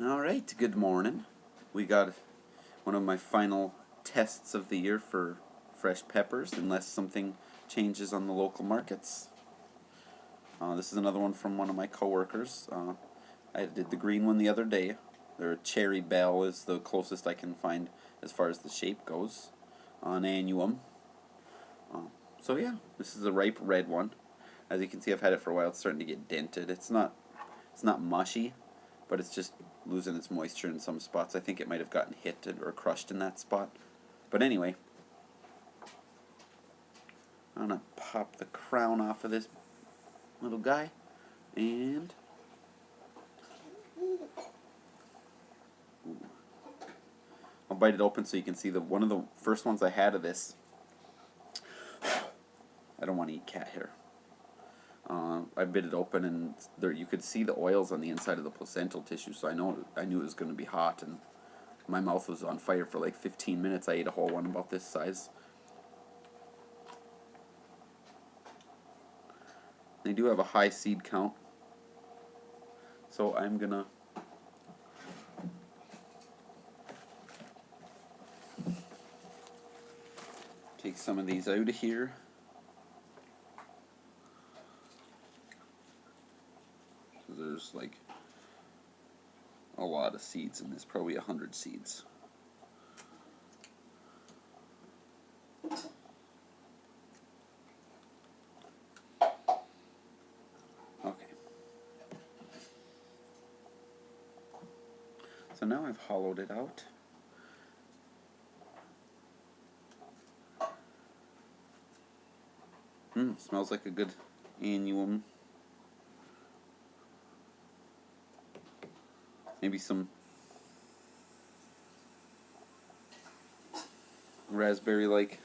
Alright, good morning. We got one of my final tests of the year for fresh peppers, unless something changes on the local markets. This is another one from one of my coworkers. I did the green one the other day. Their cherry Belle is the closest I can find as far as the shape goes on annuum. So yeah, this is a ripe red one. As you can see, I've had it for a while. It's starting to get dented. It's not mushy, but it's just losing its moisture in some spots. I think it might have gotten hit or crushed in that spot. But anyway, I'm going to pop the crown off of this little guy, and I'll bite it open so you can see one of the first ones I had of this. I don't want to eat cat hair. I bit it open, and there you could see the oils on the inside of the placental tissue, so I knew it was going to be hot, and my mouth was on fire for like 15 minutes. I ate a whole one about this size. They do have a high seed count, so I'm gonna take some of these out of here. There's like a lot of seeds in this, probably 100 seeds. Okay. So now I've hollowed it out. Smells like a good annuum. Maybe some raspberry-like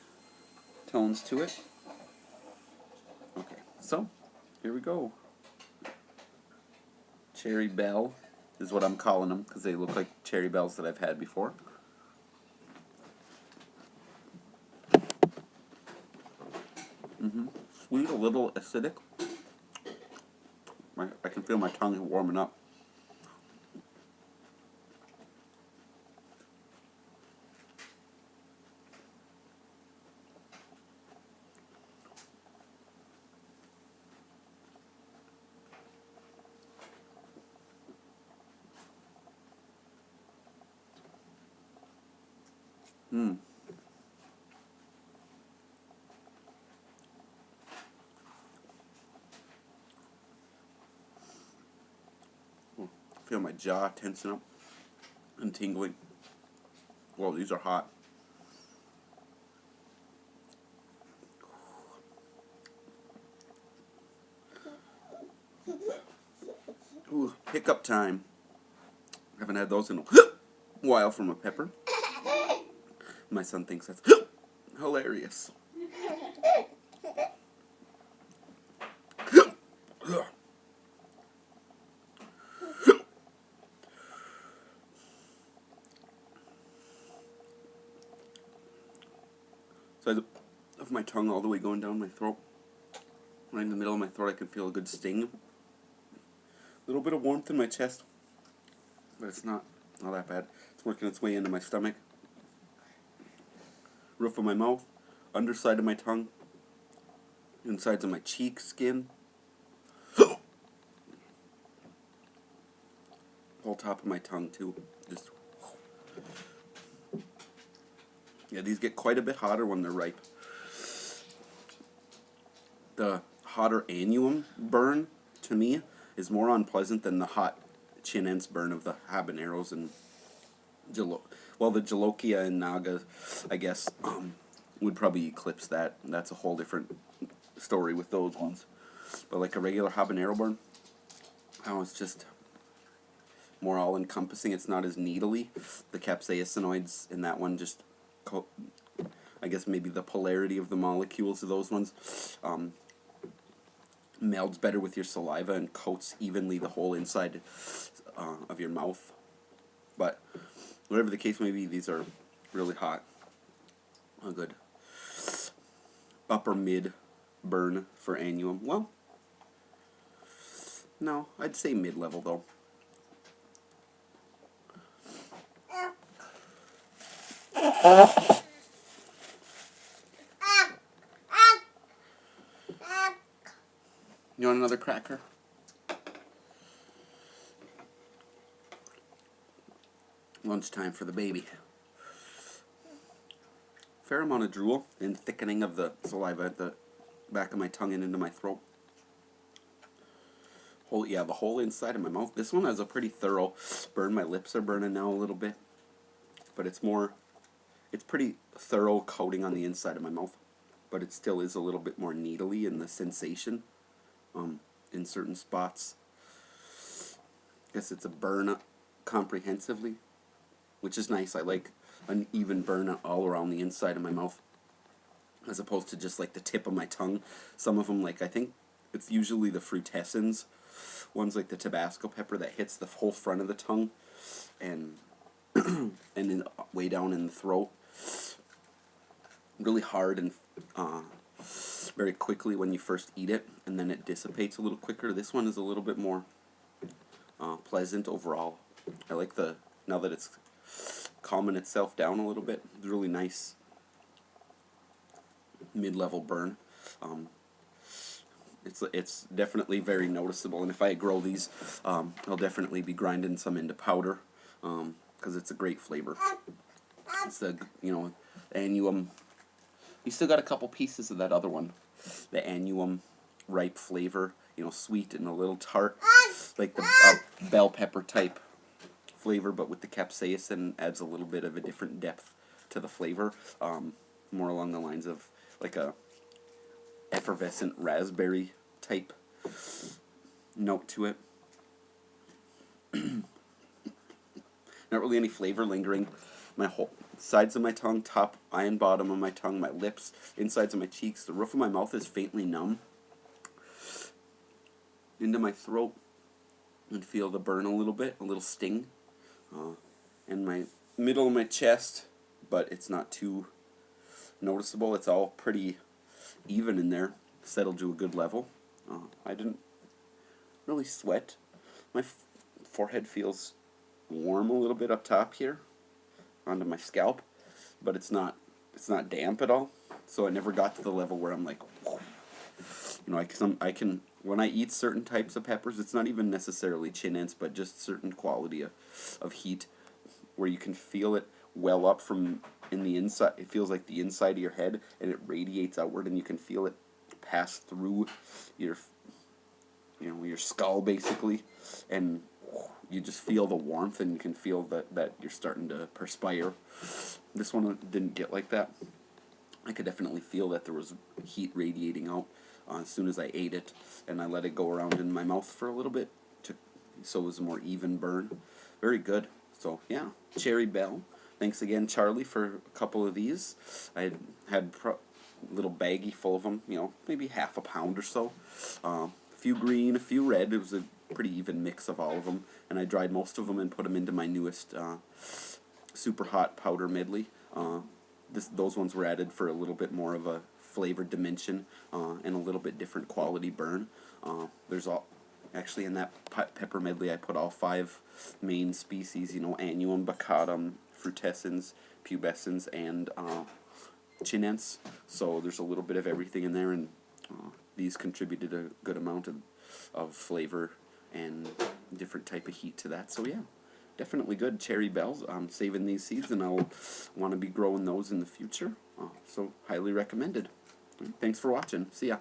tones to it. Okay, so here we go. Cherry Belle is what I'm calling them, because they look like cherry bells that I've had before. Sweet, a little acidic. I can feel my tongue warming up. Feel my jaw tensing up and tingling. Whoa, these are hot. Ooh, hiccup time. Haven't had those in a while from a pepper. My son thinks that's hilarious. So of my tongue all the way going down my throat. Right in the middle of my throat I can feel a good sting. A little bit of warmth in my chest. But it's not that bad. It's working its way into my stomach. Roof of my mouth. Underside of my tongue. Insides of my cheek skin. Whole top of my tongue too. Just yeah, these get quite a bit hotter when they're ripe. The hotter annuum burn, to me, is more unpleasant than the hot chinense burn of the habaneros and the jalokia and naga, I guess, would probably eclipse that. That's a whole different story with those ones. But like a regular habanero burn, it's just more all-encompassing. It's not as needly. The capsaicinoids in that one just, I guess maybe the polarity of the molecules of those ones melds better with your saliva and coats evenly the whole inside of your mouth. But whatever the case may be, these are really hot. A good upper mid burn for annuum. Well, no, I'd say mid-level though. You want another cracker? Lunchtime for the baby. Fair amount of drool and thickening of the saliva at the back of my tongue and into my throat. The whole inside of my mouth. This one has a pretty thorough burn. My lips are burning now a little bit, but it's pretty thorough coating on the inside of my mouth, but it still is a little bit more needly in the sensation in certain spots. I guess it's a burn comprehensively, which is nice. I like an even burn all around the inside of my mouth, as opposed to just like the tip of my tongue. Some of them, like I think it's usually the frutescens, ones like the Tabasco pepper that hits the whole front of the tongue and and then way down in the throat, really hard and very quickly when you first eat it, and then it dissipates a little quicker. This one is a little bit more pleasant overall. I like now that it's calming itself down a little bit. It's really nice mid-level burn. It's definitely very noticeable, and if I grow these, I'll definitely be grinding some into powder, because it's a great flavor. It's the annuum. You still got a couple pieces of that other one, the annuum ripe flavor. Sweet and a little tart, like the bell pepper type flavor, but with the capsaicin adds a little bit of a different depth to the flavor, more along the lines of like a effervescent raspberry type note to it. Not really any flavor lingering. My whole sides of my tongue, top and bottom of my tongue, my lips, insides of my cheeks, the roof of my mouth is faintly numb. Into my throat, and feel the burn a little sting, and my middle of my chest, but it's not too noticeable. It's all pretty even in there, settled to a good level. I didn't really sweat. My forehead feels warm a little bit up top here, onto my scalp, but it's not damp at all. So I never got to the level where I'm like, I can when I eat certain types of peppers, it's not even necessarily chin ends, but just certain quality of heat, where you can feel it well up from in the inside. It feels like the inside of your head, and it radiates outward, and you can feel it pass through your skull basically, and you just feel the warmth, and you can feel that you're starting to perspire. This one didn't get like that. I could definitely feel that there was heat radiating out as soon as I ate it, and I let it go around in my mouth for a little bit, so it was a more even burn. Very good. So yeah, Cherry Belle. Thanks again, Charlie, for a couple of these. I had a little baggie full of them, maybe half a pound or so. A few green, a few red. It was a pretty even mix of all of them, and I dried most of them and put them into my newest super hot powder medley. Those ones were added for a little bit more of a flavor dimension and a little bit different quality burn. Actually in that pepper medley I put all 5 main species, annuum, baccatum, frutescens, pubescens, and chinense. So there's a little bit of everything in there, and these contributed a good amount of flavor and different type of heat to that. So yeah, definitely good. Cherry Bells. I'm saving these seeds, and I'll want to be growing those in the future. So highly recommended. Thanks for watching. See ya.